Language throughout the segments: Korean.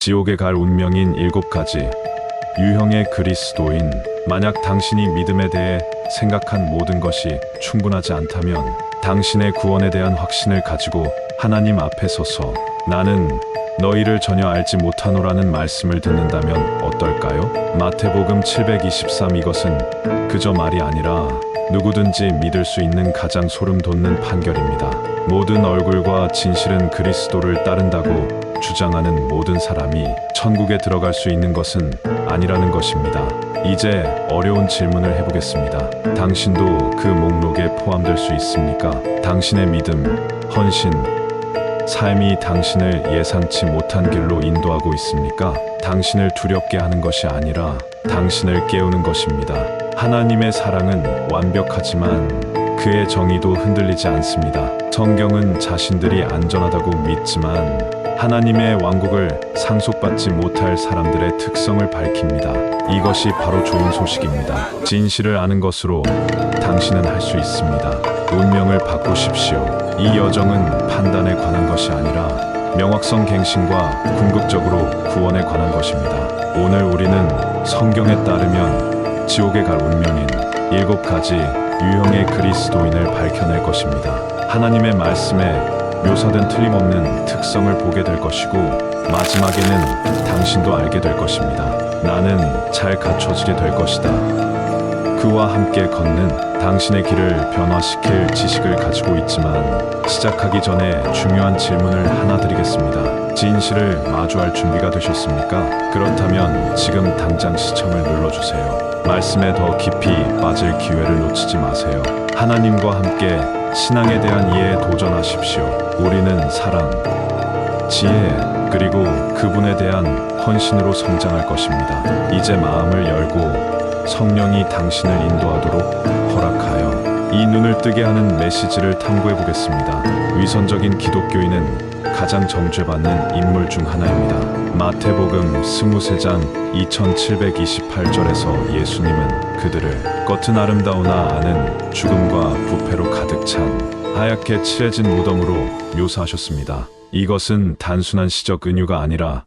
지옥에 갈 운명인 7가지 유형의 그리스도인. 만약 당신이 믿음에 대해 생각한 모든 것이 충분하지 않다면 당신의 구원에 대한 확신을 가지고 하나님 앞에 서서 나는 너희를 전혀 알지 못하노라는 말씀을 듣는다면 어떨까요? 마태복음 723. 이것은 그저 말이 아니라 누구든지 믿을 수 있는 가장 소름 돋는 판결입니다. 모든 얼굴과 진실은 그리스도를 따른다고 주장하는 모든 사람이 천국에 들어갈 수 있는 것은 아니라는 것입니다. 이제 어려운 질문을 해보겠습니다. 당신도 그 목록에 포함될 수 있습니까? 당신의 믿음, 헌신, 삶이 당신을 예상치 못한 길로 인도하고 있습니까? 당신을 두렵게 하는 것이 아니라 당신을 깨우는 것입니다. 하나님의 사랑은 완벽하지만 그의 정의도 흔들리지 않습니다. 성경은 자신들이 안전하다고 믿지만 하나님의 왕국을 상속받지 못할 사람들의 특성을 밝힙니다. 이것이 바로 좋은 소식입니다. 진실을 아는 것으로 당신은 할 수 있습니다. 운명을 바꾸십시오. 이 여정은 판단에 관한 것이 아니라 명확성 갱신과 궁극적으로 구원에 관한 것입니다. 오늘 우리는 성경에 따르면 지옥에 갈 운명인 7가지 유형의 그리스도인을 밝혀낼 것입니다. 하나님의 말씀에 묘사된 틀림없는 특성을 보게 될 것이고 마지막에는 당신도 알게 될 것입니다. 나는 잘 갖춰지게 될 것이다. 그와 함께 걷는 당신의 길을 변화시킬 지식을 가지고 있지만 시작하기 전에 중요한 질문을 하나 드리겠습니다. 진실을 마주할 준비가 되셨습니까? 그렇다면 지금 당장 시청을 눌러주세요. 말씀에 더 깊이 빠질 기회를 놓치지 마세요. 하나님과 함께 신앙에 대한 이해에 도전하십시오. 우리는 사랑, 지혜, 그리고 그분에 대한 헌신으로 성장할 것입니다. 이제 마음을 열고 성령이 당신을 인도하도록 허락하여 이 눈을 뜨게 하는 메시지를 탐구해 보겠습니다. 위선적인 기독교인은 가장 정죄받는 인물 중 하나입니다. 마태복음 23장 2728절에서 예수님은 그들을 겉은 아름다우나 안은 죽음과 부패로 가득 찬 하얗게 칠해진 무덤으로 묘사하셨습니다. 이것은 단순한 시적 은유가 아니라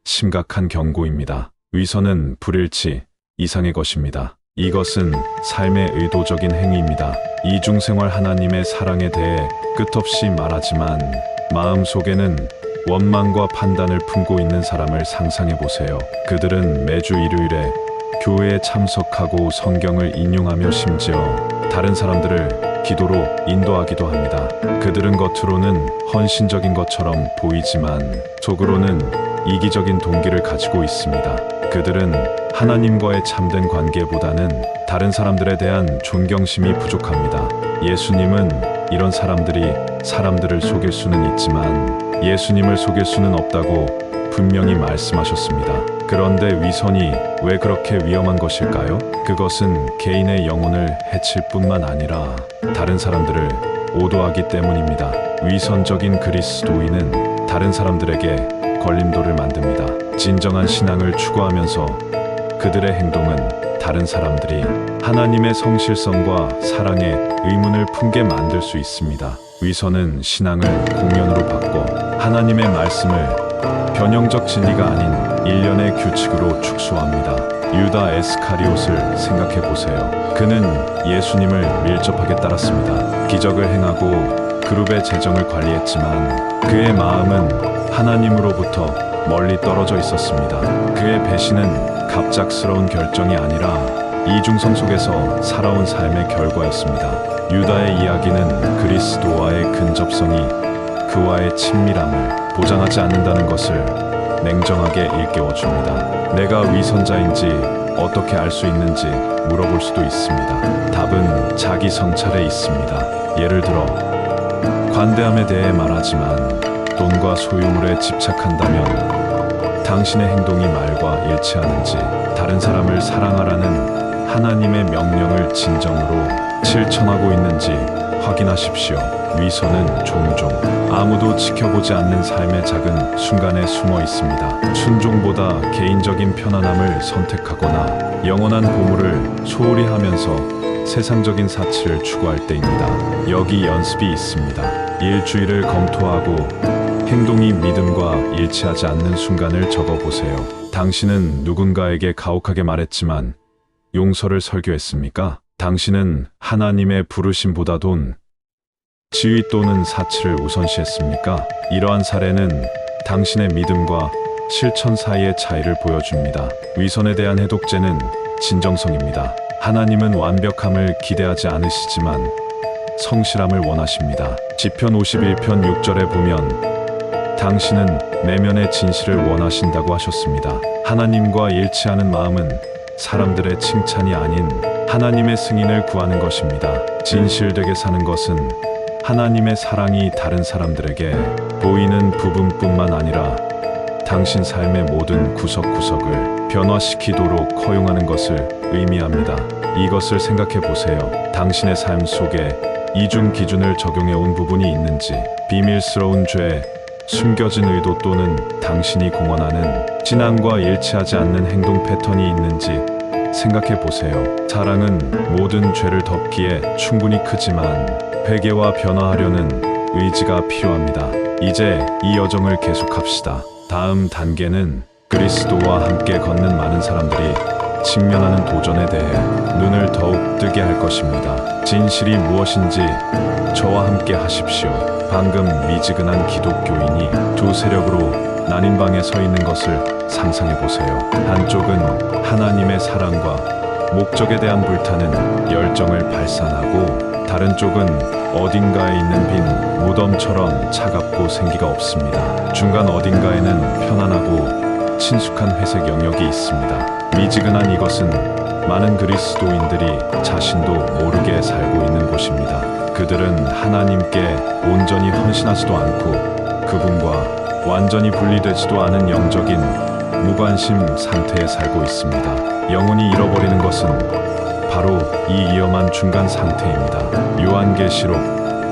심각한 경고입니다. 위선은 불일치 이상의 것입니다. 이것은 삶의 의도적인 행위입니다. 이중생활 하나님의 사랑에 대해 끝없이 말하지만 마음속에는 원망과 판단을 품고 있는 사람을 상상해 보세요. 그들은 매주 일요일에 교회에 참석하고 성경을 인용하며 심지어 다른 사람들을 기도로 인도하기도 합니다. 그들은 겉으로는 헌신적인 것처럼 보이지만 속으로는 이기적인 동기를 가지고 있습니다. 그들은 하나님과의 참된 관계보다는 다른 사람들에 대한 존경심이 부족합니다. 예수님은 이런 사람들이 사람들을 속일 수는 있지만 예수님을 속일 수는 없다고 분명히 말씀하셨습니다. 그런데 위선이 왜 그렇게 위험한 것일까요? 그것은 개인의 영혼을 해칠 뿐만 아니라 다른 사람들을 오도하기 때문입니다. 위선적인 그리스도인은 다른 사람들에게 걸림돌을 만듭니다. 진정한 신앙을 추구하면서 그들의 행동은 다른 사람들이 하나님의 성실성과 사랑에 의문을 품게 만들 수 있습니다. 위선은 신앙을 공연으로 바꿔 하나님의 말씀을 변형적 진리가 아닌 일련의 규칙으로 축소합니다. 유다 에스카리옷을 생각해 보세요. 그는 예수님을 밀접하게 따랐습니다. 기적을 행하고 그룹의 재정을 관리했지만 그의 마음은 하나님으로부터 멀리 떨어져 있었습니다. 그의 배신은 갑작스러운 결정이 아니라 이중성 속에서 살아온 삶의 결과였습니다. 유다의 이야기는 그리스도와의 근접성이 그와의 친밀함을 보장하지 않는다는 것을 냉정하게 일깨워줍니다. 내가 위선자인지 어떻게 알 수 있는지 물어볼 수도 있습니다. 답은 자기 성찰에 있습니다. 예를 들어 관대함에 대해 말하지만 돈과 소유물에 집착한다면 당신의 행동이 말과 일치하는지, 다른 사람을 사랑하라는 하나님의 명령을 진정으로 실천하고 있는지 확인하십시오. 위선은 종종 아무도 지켜보지 않는 삶의 작은 순간에 숨어 있습니다. 순종보다 개인적인 편안함을 선택하거나 영원한 보물을 소홀히 하면서 세상적인 사치를 추구할 때입니다. 여기 연습이 있습니다. 일주일을 검토하고 행동이 믿음과 일치하지 않는 순간을 적어보세요. 당신은 누군가에게 가혹하게 말했지만 용서를 설교했습니까? 당신은 하나님의 부르심보다 돈, 지위 또는 사치를 우선시했습니까? 이러한 사례는 당신의 믿음과 실천 사이의 차이를 보여줍니다. 위선에 대한 해독제는 진정성입니다. 하나님은 완벽함을 기대하지 않으시지만 성실함을 원하십니다. 시편 51편 6절에 보면 당신은 내면의 진실을 원하신다고 하셨습니다. 하나님과 일치하는 마음은 사람들의 칭찬이 아닌 하나님의 승인을 구하는 것입니다. 진실되게 사는 것은 하나님의 사랑이 다른 사람들에게 보이는 부분뿐만 아니라 당신 삶의 모든 구석구석을 변화시키도록 허용하는 것을 의미합니다. 이것을 생각해 보세요. 당신의 삶 속에 이중 기준을 적용해 온 부분이 있는지, 비밀스러운 죄, 숨겨진 의도 또는 당신이 공언하는 신앙과 일치하지 않는 행동 패턴이 있는지 생각해 보세요. 사랑은 모든 죄를 덮기에 충분히 크지만 회개와 변화하려는 의지가 필요합니다. 이제 이 여정을 계속합시다. 다음 단계는 그리스도와 함께 걷는 많은 사람들이 직면하는 도전에 대해 눈을 더욱 뜨게 할 것입니다. 진실이 무엇인지 저와 함께 하십시오. 방금 미지근한 기독교인이 두 세력으로 나뉜 방에 서 있는 것을 상상해 보세요. 한쪽은 하나님의 사랑과 목적에 대한 불타는 열정을 발산하고, 다른 쪽은 어딘가에 있는 빈 무덤처럼 차갑고 생기가 없습니다. 중간 어딘가에는 편안하고 친숙한 회색 영역이 있습니다. 미지근한 이것은 많은 그리스도인들이 자신도 모르게 살고 있는 곳입니다. 그들은 하나님께 온전히 헌신하지도 않고 그분과 완전히 분리되지도 않은 영적인 무관심 상태에 살고 있습니다. 영혼이 잃어버리는 것은 바로 이 위험한 중간 상태입니다. 요한계시록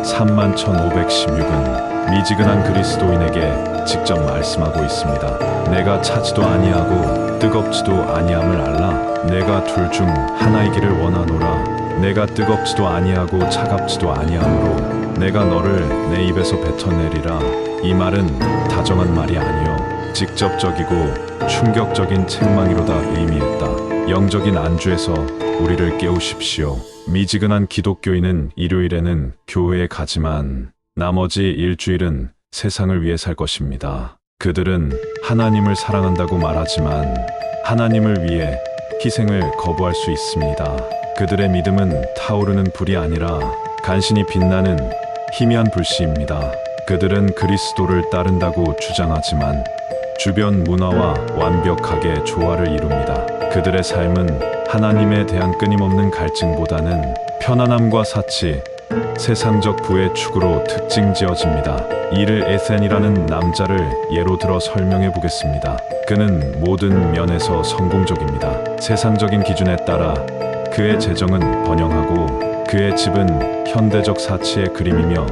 31,516은 미지근한 그리스도인에게 직접 말씀하고 있습니다. 내가 차지도 아니하고 뜨겁지도 아니함을 알라. 내가 둘 중 하나이기를 원하노라. 내가 뜨겁지도 아니하고 차갑지도 아니하므로 내가 너를 내 입에서 뱉어내리라. 이 말은 다정한 말이 아니요 직접적이고 충격적인 책망이로다 의미했다. 영적인 안주에서 우리를 깨우십시오. 미지근한 기독교인은 일요일에는 교회에 가지만 나머지 일주일은 세상을 위해 살 것입니다. 그들은 하나님을 사랑한다고 말하지만 하나님을 위해 희생을 거부할 수 있습니다. 그들의 믿음은 타오르는 불이 아니라 간신히 빛나는 희미한 불씨입니다. 그들은 그리스도를 따른다고 주장하지만 주변 문화와 완벽하게 조화를 이룹니다. 그들의 삶은 하나님에 대한 끊임없는 갈증보다는 편안함과 사치, 세상적 부의 축으로 특징 지어집니다. 이를 에센이라는 남자를 예로 들어 설명해 보겠습니다. 그는 모든 면에서 성공적입니다. 세상적인 기준에 따라 그의 재정은 번영하고 그의 집은 현대적 사치의 그림이며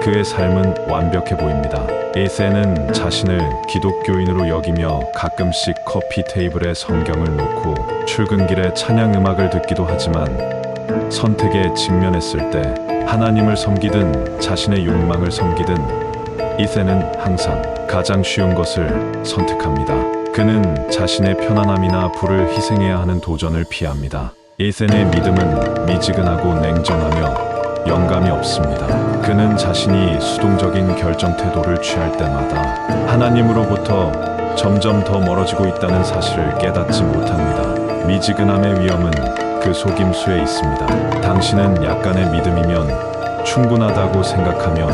그의 삶은 완벽해 보입니다. 에센은 자신을 기독교인으로 여기며 가끔씩 커피 테이블에 성경을 놓고 출근길에 찬양 음악을 듣기도 하지만 선택에 직면했을 때 하나님을 섬기든 자신의 욕망을 섬기든 이세는 항상 가장 쉬운 것을 선택합니다. 그는 자신의 편안함이나 부를 희생해야 하는 도전을 피합니다. 이센의 믿음은 미지근하고 냉정하며 영감이 없습니다. 그는 자신이 수동적인 결정 태도를 취할 때마다 하나님으로부터 점점 더 멀어지고 있다는 사실을 깨닫지 못합니다. 미지근함의 위험은 그 속임수에 있습니다. 당신은 약간의 믿음이면 충분하다고 생각하며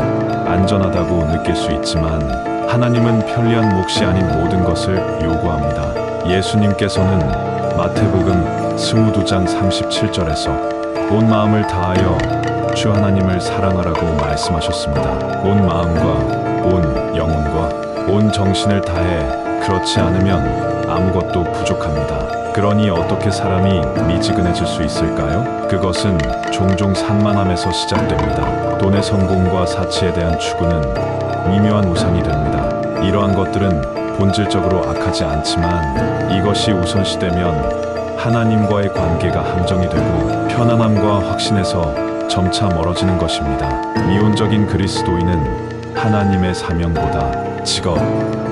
안전하다고 느낄 수 있지만 하나님은 편리한 몫이 아닌 모든 것을 요구합니다. 예수님께서는 마태복음 22장 37절에서 온 마음을 다하여 주 하나님을 사랑하라고 말씀하셨습니다. 온 마음과 온 영혼과 온 정신을 다해 그렇지 않으면 아무것도 부족합니다. 그러니 어떻게 사람이 미지근해질 수 있을까요? 그것은 종종 산만함에서 시작됩니다. 돈의 성공과 사치에 대한 추구는 미묘한 우상이 됩니다. 이러한 것들은 본질적으로 악하지 않지만 이것이 우선시되면 하나님과의 관계가 함정이 되고 편안함과 확신에서 점차 멀어지는 것입니다. 미온적인 그리스도인은 하나님의 사명보다 직업,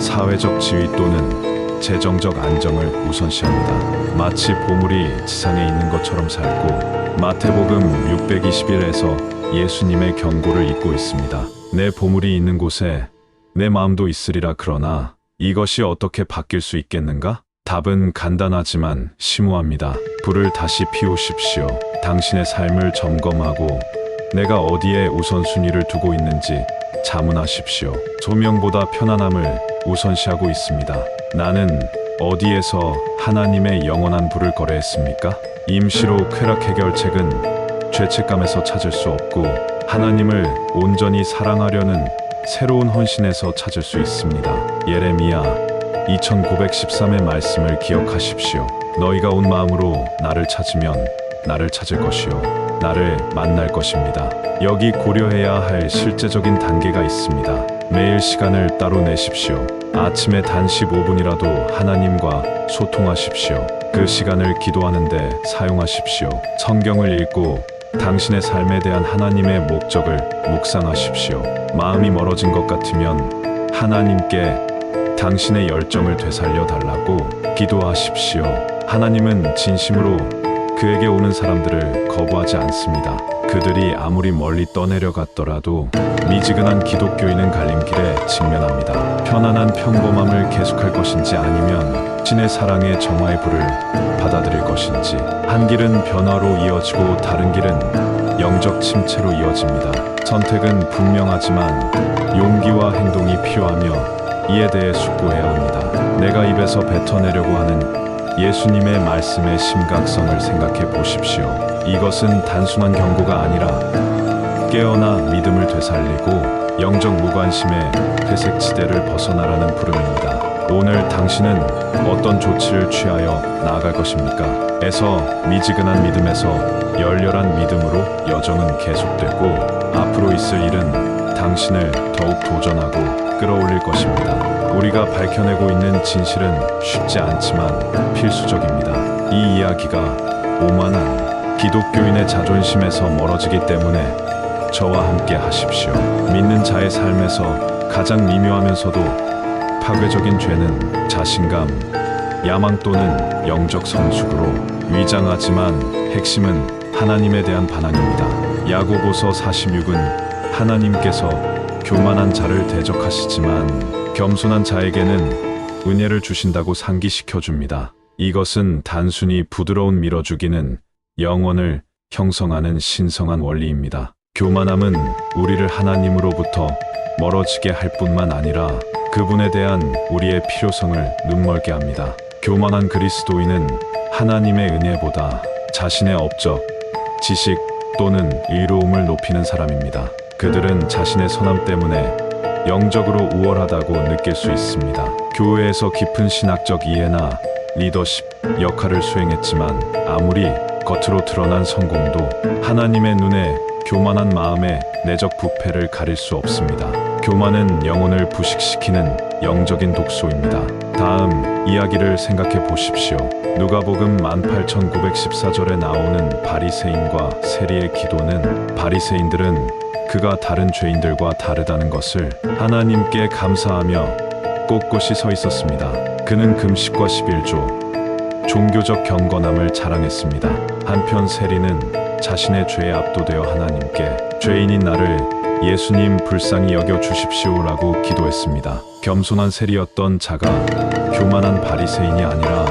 사회적 지위 또는 재정적 안정을 우선시합니다. 마치 보물이 지상에 있는 것처럼 살고 마태복음 621에서 예수님의 경고를 잊고 있습니다. 내 보물이 있는 곳에 내 마음도 있으리라. 그러나 이것이 어떻게 바뀔 수 있겠는가? 답은 간단하지만 심오합니다. 불을 다시 피우십시오. 당신의 삶을 점검하고 내가 어디에 우선순위를 두고 있는지 자문하십시오. 조명보다 편안함을 우선시하고 있습니다. 나는 어디에서 하나님의 영원한 불을 거래했습니까? 임시로 쾌락 해결책은 죄책감에서 찾을 수 없고 하나님을 온전히 사랑하려는 새로운 헌신에서 찾을 수 있습니다. 예레미야 2913의 말씀을 기억하십시오. 너희가 온 마음으로 나를 찾으면 나를 찾을 것이요 나를 만날 것입니다. 여기 고려해야 할 실제적인 단계가 있습니다. 매일 시간을 따로 내십시오. 아침에 단 15분이라도 하나님과 소통하십시오. 그 시간을 기도하는데 사용하십시오. 성경을 읽고 당신의 삶에 대한 하나님의 목적을 묵상하십시오. 마음이 멀어진 것 같으면 하나님께 당신의 열정을 되살려 달라고 기도하십시오. 하나님은 진심으로 그에게 오는 사람들을 거부하지 않습니다. 그들이 아무리 멀리 떠내려갔더라도 미지근한 기독교인은 갈림길에 직면합니다. 편안한 평범함을 계속할 것인지 아니면 신의 사랑의 정화의 불을 받아들일 것인지. 한 길은 변화로 이어지고 다른 길은 영적 침체로 이어집니다. 선택은 분명하지만 용기와 행동이 필요하며 이에 대해 숙고해야 합니다. 내가 입에서 뱉어내려고 하는 예수님의 말씀의 심각성을 생각해 보십시오. 이것은 단순한 경고가 아니라 깨어나 믿음을 되살리고 영적 무관심의 회색지대를 벗어나라는 부름입니다. 오늘 당신은 어떤 조치를 취하여 나아갈 것입니까? 에서 미지근한 믿음에서 열렬한 믿음으로 여정은 계속되고 앞으로 있을 일은 당신을 더욱 도전하고 끌어올릴 것입니다. 우리가 밝혀내고 있는 진실은 쉽지 않지만 필수적입니다. 이 이야기가 오만한 기독교인의 자존심에서 멀어지기 때문에 저와 함께 하십시오. 믿는 자의 삶에서 가장 미묘하면서도 파괴적인 죄는 자신감, 야망 또는 영적 성숙으로 위장하지만 핵심은 하나님에 대한 반항입니다. 야고보서 46은 하나님께서 교만한 자를 대적하시지만 겸손한 자에게는 은혜를 주신다고 상기시켜 줍니다. 이것은 단순히 부드러운 밀어주기는 영혼을 형성하는 신성한 원리입니다. 교만함은 우리를 하나님으로부터 멀어지게 할 뿐만 아니라 그분에 대한 우리의 필요성을 눈멀게 합니다. 교만한 그리스도인은 하나님의 은혜보다 자신의 업적, 지식 또는 의로움을 높이는 사람입니다. 그들은 자신의 선함 때문에 영적으로 우월하다고 느낄 수 있습니다. 교회에서 깊은 신학적 이해나 리더십 역할을 수행했지만 아무리 겉으로 드러난 성공도 하나님의 눈에 교만한 마음의 내적 부패를 가릴 수 없습니다. 교만은 영혼을 부식시키는 영적인 독소입니다. 다음 이야기를 생각해 보십시오. 누가복음 18,914절에 나오는 바리새인과 세리의 기도는 바리새인들은 그가 다른 죄인들과 다르다는 것을 하나님께 감사하며 꼿꼿이 서 있었습니다. 그는 금식과 11조, 종교적 경건함을 자랑했습니다. 한편 세리는 자신의 죄에 압도되어 하나님께 죄인인 나를 예수님 불쌍히 여겨 주십시오라고 기도했습니다. 겸손한 세리였던 자가 교만한 바리새인이 아니라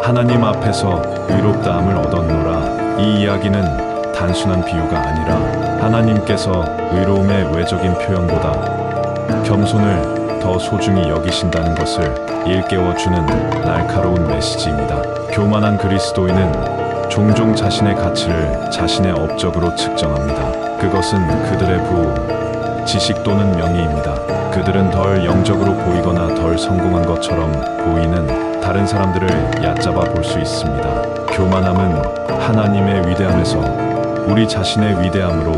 하나님 앞에서 의롭다함을 얻었노라. 이 이야기는 단순한 비유가 아니라 하나님께서 의로움의 외적인 표현보다 겸손을 더 소중히 여기신다는 것을 일깨워주는 날카로운 메시지입니다. 교만한 그리스도인은 종종 자신의 가치를 자신의 업적으로 측정합니다. 그것은 그들의 부호, 지식 또는 명예입니다. 그들은 덜 영적으로 보이거나 덜 성공한 것처럼 보이는 다른 사람들을 얕잡아 볼 수 있습니다. 교만함은 하나님의 위대함에서 우리 자신의 위대함으로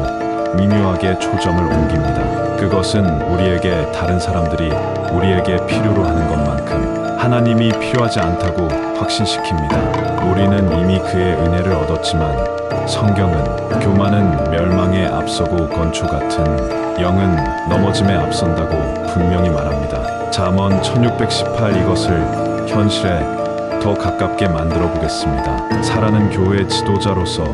미묘하게 초점을 옮깁니다. 그것은 우리에게 다른 사람들이 우리에게 필요로 하는 것만큼 하나님이 필요하지 않다고 확신시킵니다. 우리는 이미 그의 은혜를 얻었지만 성경은 교만은 멸망에 앞서고 건초 같은 영은 넘어짐에 앞선다고 분명히 말합니다. 잠언 1618 이것을 현실에 더 가깝게 만들어 보겠습니다. 사라는 교회 지도자로서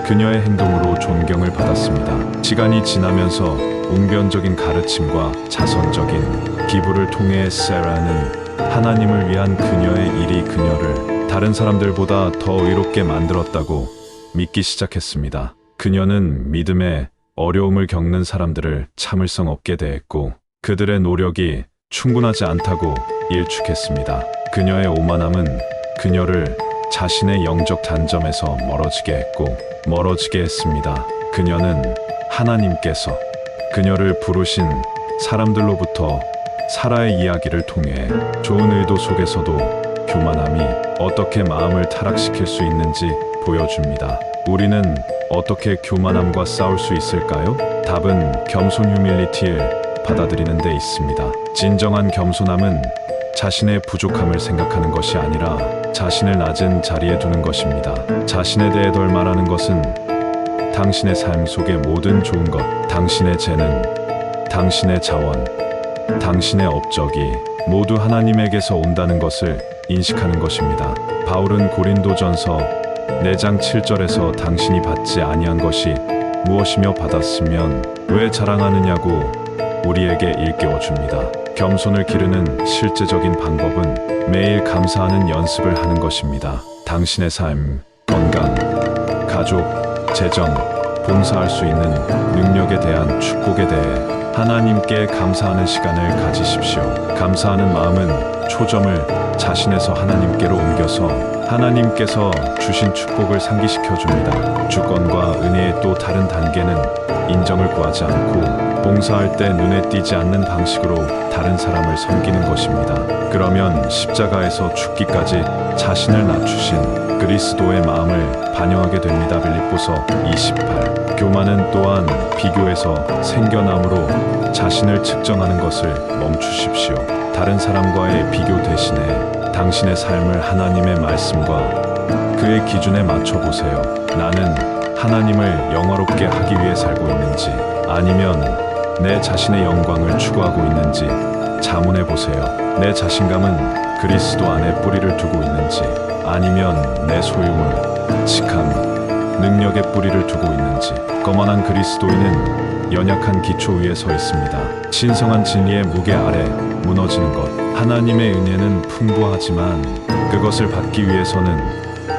그녀의 행동으로 존경을 받았습니다. 시간이 지나면서 웅변적인 가르침과 자선적인 기부를 통해 세라는 하나님을 위한 그녀의 일이 그녀를 다른 사람들보다 더 의롭게 만들었다고 믿기 시작했습니다. 그녀는 믿음에 어려움을 겪는 사람들을 참을성 없게 대했고 그들의 노력이 충분하지 않다고 일축했습니다. 그녀의 오만함은 그녀를 자신의 영적 단점에서 멀어지게 했습니다. 그녀는 하나님께서 그녀를 부르신 사람들로부터 사라의 이야기를 통해 좋은 의도 속에서도 교만함이 어떻게 마음을 타락시킬 수 있는지 보여줍니다. 우리는 어떻게 교만함과 싸울 수 있을까요? 답은 겸손 휴밀리티를 받아들이는 데 있습니다. 진정한 겸손함은 자신의 부족함을 생각하는 것이 아니라 자신을 낮은 자리에 두는 것입니다. 자신에 대해 덜 말하는 것은 당신의 삶 속의 모든 좋은 것, 당신의 재능, 당신의 자원, 당신의 업적이 모두 하나님에게서 온다는 것을 인식하는 것입니다. 바울은 고린도전서 4장 7절에서 당신이 받지 아니한 것이 무엇이며 받았으면 왜 자랑하느냐고 우리에게 일깨워 줍니다. 겸손을 기르는 실제적인 방법은 매일 감사하는 연습을 하는 것입니다. 당신의 삶, 건강, 가족, 재정, 봉사할 수 있는 능력에 대한 축복에 대해 하나님께 감사하는 시간을 가지십시오. 감사하는 마음은 초점을 자신에서 하나님께로 옮겨서 하나님께서 주신 축복을 상기시켜 줍니다. 주권과 은혜의 또 다른 단계는 인정을 구하지 않고 봉사할 때 눈에 띄지 않는 방식으로 다른 사람을 섬기는 것입니다. 그러면 십자가에서 죽기까지 자신을 낮추신 그리스도의 마음을 반영하게 됩니다. 빌립보서 28. 교만은 또한 비교에서 생겨남으로 자신을 측정하는 것을 멈추십시오. 다른 사람과의 비교 대신에 당신의 삶을 하나님의 말씀과 그의 기준에 맞춰보세요. 나는 하나님을 영화롭게 하기 위해 살고 있는지 아니면 내 자신의 영광을 추구하고 있는지 자문해보세요. 내 자신감은 그리스도 안에 뿌리를 두고 있는지 아니면 내 소유물, 직함, 능력의 뿌리를 두고 있는지. 거만한 그리스도인은 연약한 기초 위에 서 있습니다. 신성한 진리의 무게 아래 무너지는 것. 하나님의 은혜는 풍부하지만 그것을 받기 위해서는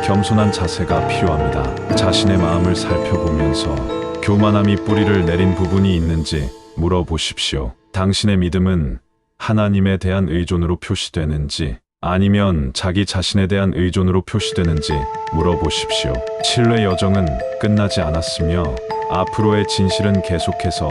겸손한 자세가 필요합니다. 자신의 마음을 살펴보면서 교만함이 뿌리를 내린 부분이 있는지 물어보십시오. 당신의 믿음은 하나님에 대한 의존으로 표시되는지 아니면 자기 자신에 대한 의존으로 표시되는지 물어보십시오. 신뢰 여정은 끝나지 않았으며 앞으로의 진실은 계속해서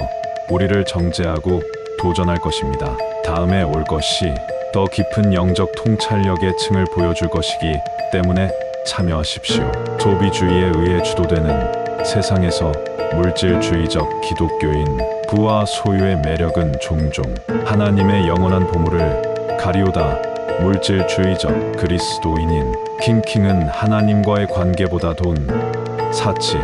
우리를 정죄하고 도전할 것입니다. 다음에 올 것이 더 깊은 영적 통찰력의 층을 보여줄 것이기 때문에 참여하십시오. 소비주의에 의해 주도되는 세상에서 물질주의적 기독교인 부와 소유의 매력은 종종 하나님의 영원한 보물을 가리우다 물질주의적 그리스도인인 킹은 하나님과의 관계보다 돈, 사치,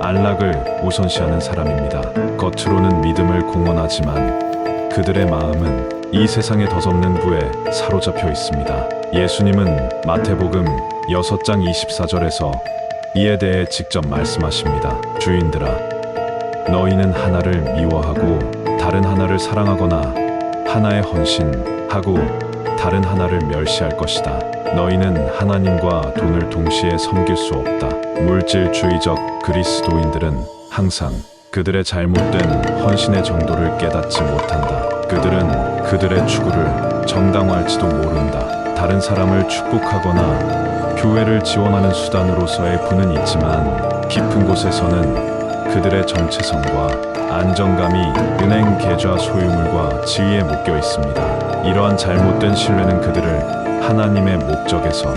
안락을 우선시하는 사람입니다. 겉으로는 믿음을 공언하지만 그들의 마음은 이 세상의 덧없는 부에 사로잡혀 있습니다. 예수님은 마태복음 6장 24절에서 이에 대해 직접 말씀하십니다. 주인들아, 너희는 하나를 미워하고 다른 하나를 사랑하거나 하나에 헌신하고 다른 하나를 멸시할 것이다. 너희는 하나님과 돈을 동시에 섬길 수 없다. 물질주의적 그리스도인들은 항상 그들의 잘못된 헌신의 정도를 깨닫지 못한다. 그들은 그들의 추구를 정당화할지도 모른다. 다른 사람을 축복하거나 교회를 지원하는 수단으로서의 부는 있지만 깊은 곳에서는 그들의 정체성과 안정감이 은행 계좌 소유물과 지위에 묶여 있습니다. 이러한 잘못된 신뢰는 그들을 하나님의 목적에서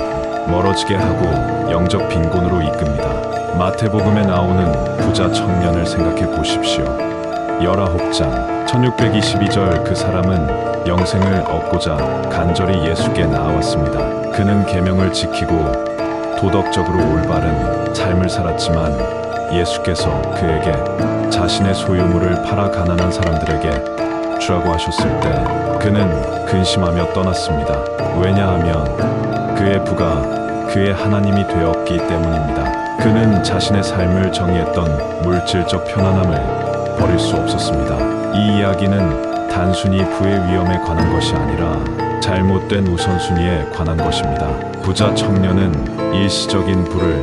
멀어지게 하고 영적 빈곤으로 이끕니다. 마태복음에 나오는 부자 청년을 생각해 보십시오. 19장 1622절 그 사람은 영생을 얻고자 간절히 예수께 나아왔습니다. 그는 계명을 지키고 도덕적으로 올바른 삶을 살았지만 예수께서 그에게 자신의 소유물을 팔아 가난한 사람들에게 주라고 하셨을 때 그는 근심하며 떠났습니다. 왜냐하면 그의 부가 그의 하나님이 되었기 때문입니다. 그는 자신의 삶을 정의했던 물질적 편안함을 버릴 수 없었습니다. 이 이야기는 단순히 부의 위험에 관한 것이 아니라 잘못된 우선순위에 관한 것입니다. 부자 청년은 일시적인 부를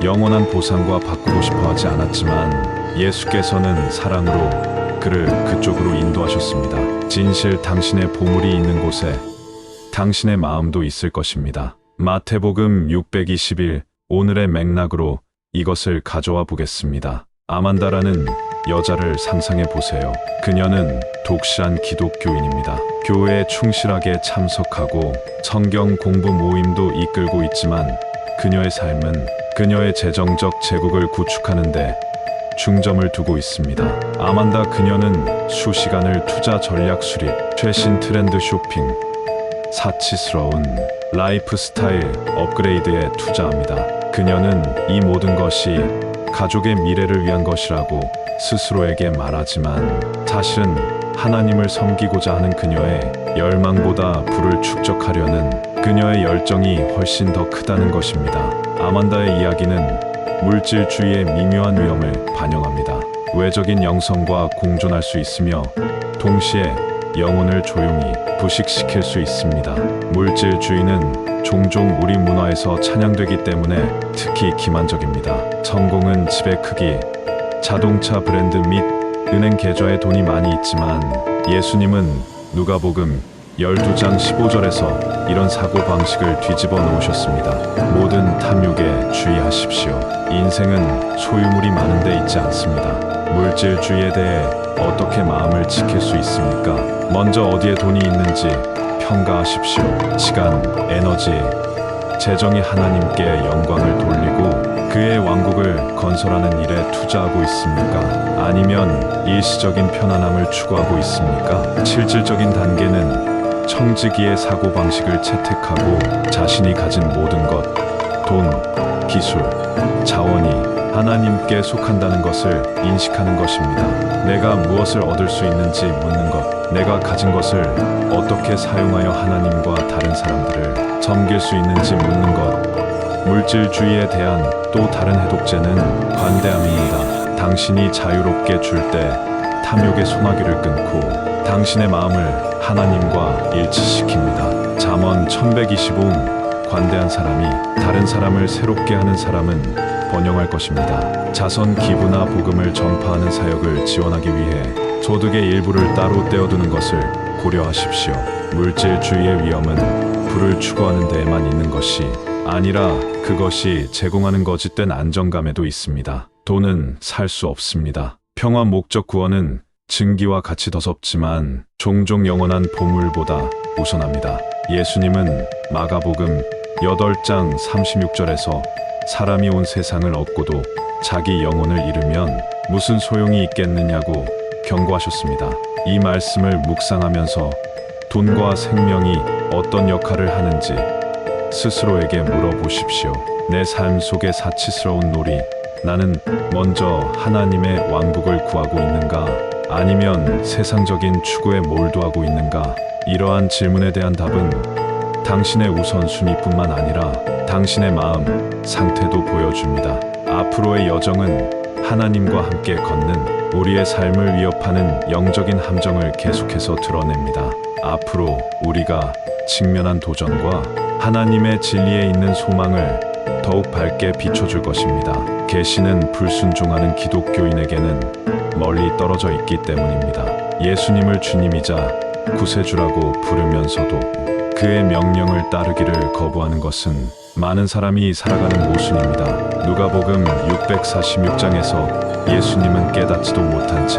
영원한 보상과 바꾸고 싶어 하지 않았지만 예수께서는 사랑으로 그를 그쪽으로 인도하셨습니다. 진실 당신의 보물이 있는 곳에 당신의 마음도 있을 것입니다. 마태복음 621 오늘의 맥락으로 이것을 가져와 보겠습니다. 아만다라는 여자를 상상해 보세요. 그녀는 독실한 기독교인입니다. 교회에 충실하게 참석하고 성경 공부 모임도 이끌고 있지만 그녀의 삶은 그녀의 재정적 제국을 구축하는 데 중점을 두고 있습니다. 아만다 그녀는 수시간을 투자 전략 수립, 최신 트렌드 쇼핑, 사치스러운 라이프 스타일 업그레이드에 투자합니다. 그녀는 이 모든 것이 가족의 미래를 위한 것이라고 스스로에게 말하지만 사실은 하나님을 섬기고자 하는 그녀의 열망보다 부를 축적하려는 그녀의 열정이 훨씬 더 크다는 것입니다. 아만다의 이야기는 물질주의의 미묘한 위험을 반영합니다. 외적인 영성과 공존할 수 있으며 동시에 영혼을 조용히 부식시킬 수 있습니다. 물질주의는 종종 우리 문화에서 찬양되기 때문에 특히 기만적입니다. 성공은 집의 크기, 자동차 브랜드 및 은행 계좌에 돈이 많이 있지만 예수님은 누가복음 12장 15절에서 이런 사고방식을 뒤집어 놓으셨습니다. 모든 탐욕에 주의하십시오. 인생은 소유물이 많은 데 있지 않습니다. 물질주의에 대해 어떻게 마음을 지킬 수 있습니까? 먼저 어디에 돈이 있는지 평가하십시오. 시간, 에너지, 재정이 하나님께 영광을 돌리고 그의 왕국을 건설하는 일에 투자하고 있습니까? 아니면 일시적인 편안함을 추구하고 있습니까? 실질적인 단계는 청지기의 사고방식을 채택하고 자신이 가진 모든 것, 돈, 기술, 자원이 하나님께 속한다는 것을 인식하는 것입니다. 내가 무엇을 얻을 수 있는지 묻는 것, 내가 가진 것을 어떻게 사용하여 하나님과 다른 사람들을 섬길 수 있는지 묻는 것. 물질주의에 대한 또 다른 해독제는 관대함입니다. 당신이 자유롭게 줄 때 탐욕의 소나기를 끊고 당신의 마음을 하나님과 일치시킵니다. 잠언 1125 관대한 사람이 다른 사람을 새롭게 하는 사람은 번영할 것입니다. 자선 기부나 복음을 전파하는 사역을 지원하기 위해 소득의 일부를 따로 떼어두는 것을 고려하십시오. 물질주의의 위험은 부를 추구하는 데에만 있는 것이 아니라 그것이 제공하는 거짓된 안정감에도 있습니다. 돈은 살 수 없습니다. 평화 목적 구원은 증기와 같이 더섭지만 종종 영원한 보물보다 우선합니다. 예수님은 마가복음 8장 36절에서 사람이 온 세상을 얻고도 자기 영혼을 잃으면 무슨 소용이 있겠느냐고 경고하셨습니다. 이 말씀을 묵상하면서 돈과 생명이 어떤 역할을 하는지 스스로에게 물어보십시오. 내 삶 속의 사치스러운 놀이, 나는 먼저 하나님의 왕국을 구하고 있는가? 아니면 세상적인 추구에 몰두하고 있는가? 이러한 질문에 대한 답은 당신의 우선순위뿐만 아니라 당신의 마음 상태도 보여줍니다. 앞으로의 여정은 하나님과 함께 걷는 우리의 삶을 위협하는 영적인 함정을 계속해서 드러냅니다. 앞으로 우리가 직면한 도전과 하나님의 진리에 있는 소망을 더욱 밝게 비춰줄 것입니다. 계시는 불순종하는 기독교인에게는 멀리 떨어져 있기 때문입니다. 예수님을 주님이자 구세주라고 부르면서도 그의 명령을 따르기를 거부하는 것은 많은 사람이 살아가는 모순입니다. 누가복음 646장에서 예수님은 깨닫지도 못한 채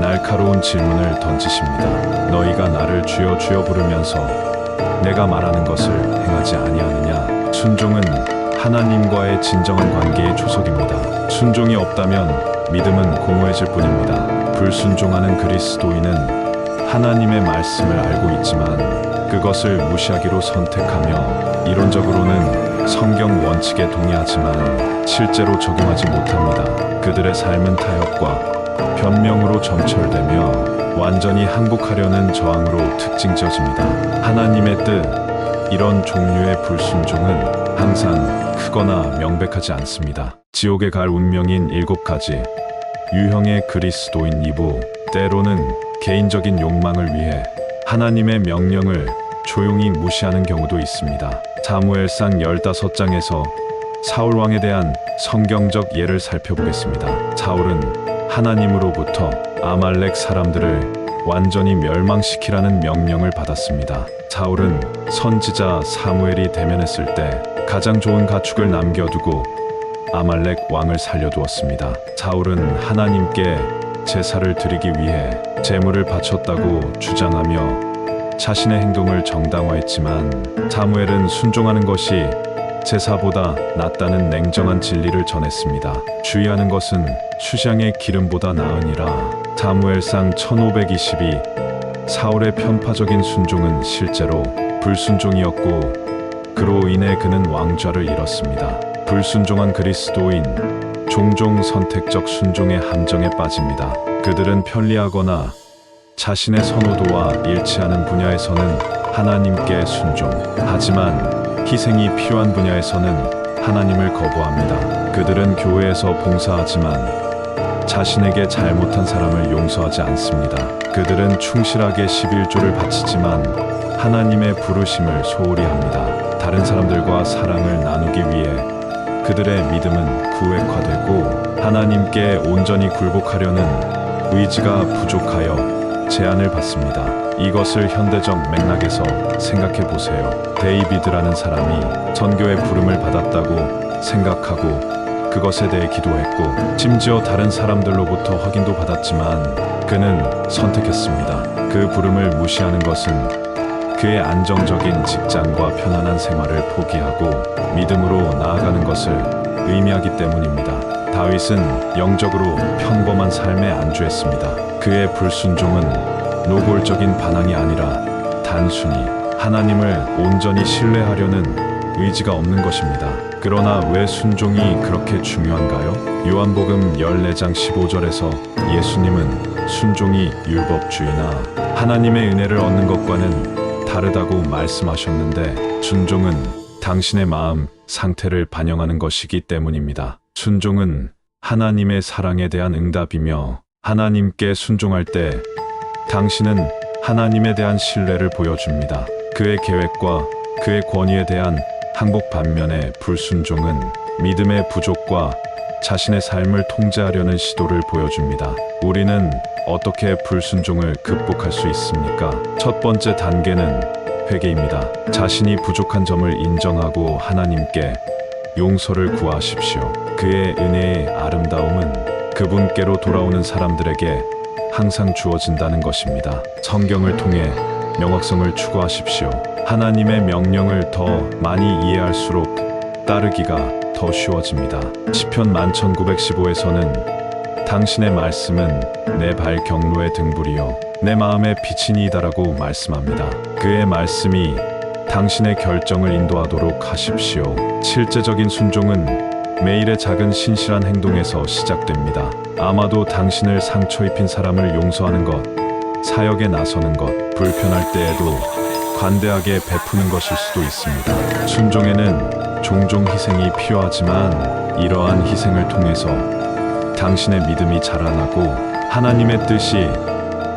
날카로운 질문을 던지십니다. 너희가 나를 주여 주여 부르면서 내가 말하는 것을 행하지 아니하느냐? 순종은 하나님과의 진정한 관계의 초석입니다. 순종이 없다면 믿음은 공허해질 뿐입니다. 불순종하는 그리스도인은 하나님의 말씀을 알고 있지만 그것을 무시하기로 선택하며 이론적으로는 성경 원칙에 동의하지만 실제로 적용하지 못합니다. 그들의 삶은 타협과 변명으로 점철되며 완전히 항복하려는 저항으로 특징져집니다. 하나님의 뜻, 이런 종류의 불순종은 항상 크거나 명백하지 않습니다. 지옥에 갈 운명인 7가지 유형의 그리스도인 이부, 때로는 개인적인 욕망을 위해 하나님의 명령을 조용히 무시하는 경우도 있습니다. 사무엘상 15장에서 사울 왕에 대한 성경적 예를 살펴보겠습니다. 사울은 하나님으로부터 아말렉 사람들을 완전히 멸망시키라는 명령을 받았습니다. 사울은 선지자 사무엘이 대면했을 때 가장 좋은 가축을 남겨두고 아말렉 왕을 살려두었습니다. 사울은 하나님께 제사를 드리기 위해 제물을 바쳤다고 주장하며 자신의 행동을 정당화했지만 사무엘은 순종하는 것이 제사보다 낫다는 냉정한 진리를 전했습니다. 주의하는 것은 수샹의 기름보다 나으니라. 사무엘상 1522. 사울의 편파적인 순종은 실제로 불순종이었고 그로 인해 그는 왕좌를 잃었습니다. 불순종한 그리스도인 종종 선택적 순종의 함정에 빠집니다. 그들은 편리하거나 자신의 선호도와 일치하는 분야에서는 하나님께 순종, 하지만 희생이 필요한 분야에서는 하나님을 거부합니다. 그들은 교회에서 봉사하지만 자신에게 잘못한 사람을 용서하지 않습니다. 그들은 충실하게 11조를 바치지만 하나님의 부르심을 소홀히 합니다. 다른 사람들과 사랑을 나누기 위해 그들의 믿음은 구획화되고 하나님께 온전히 굴복하려는 의지가 부족하여 제한을 받습니다. 이것을 현대적 맥락에서 생각해 보세요. 데이비드라는 사람이 선교의 부름을 받았다고 생각하고 그것에 대해 기도했고 심지어 다른 사람들로부터 확인도 받았지만 그는 선택했습니다. 그 부름을 무시하는 것은 그의 안정적인 직장과 편안한 생활을 포기하고 믿음으로 나아가는 것을 의미하기 때문입니다. 다윗은 영적으로 평범한 삶에 안주했습니다. 그의 불순종은 노골적인 반항이 아니라 단순히 하나님을 온전히 신뢰하려는 의지가 없는 것입니다. 그러나 왜 순종이 그렇게 중요한가요? 요한복음 14장 15절에서 예수님은 순종이 율법주의나 하나님의 은혜를 얻는 것과는 다르다고 말씀하셨는데 순종은 당신의 마음 상태를 반영하는 것이기 때문입니다. 순종은 하나님의 사랑에 대한 응답이며 하나님께 순종할 때 당신은 하나님에 대한 신뢰를 보여줍니다. 그의 계획과 그의 권위에 대한 항복 반면에 불순종은 믿음의 부족과 자신의 삶을 통제하려는 시도를 보여줍니다. 우리는 어떻게 불순종을 극복할 수 있습니까? 첫 번째 단계는 회개입니다. 자신이 부족한 점을 인정하고 하나님께 용서를 구하십시오. 그의 은혜의 아름다움은 그분께로 돌아오는 사람들에게 항상 주어진다는 것입니다. 성경을 통해 명확성을 추구하십시오. 하나님의 명령을 더 많이 이해할수록 따르기가 더 쉬워집니다. 시편 1915에서는 당신의 말씀은 내 발 경로의 등불이요 내 마음의 빛이니이다라고 말씀합니다. 그의 말씀이 당신의 결정을 인도하도록 하십시오. 실제적인 순종은 매일의 작은 신실한 행동에서 시작됩니다. 아마도 당신을 상처 입힌 사람을 용서하는 것, 사역에 나서는 것, 불편할 때에도 관대하게 베푸는 것일 수도 있습니다. 순종에는 종종 희생이 필요하지만 이러한 희생을 통해서 당신의 믿음이 자라나고 하나님의 뜻이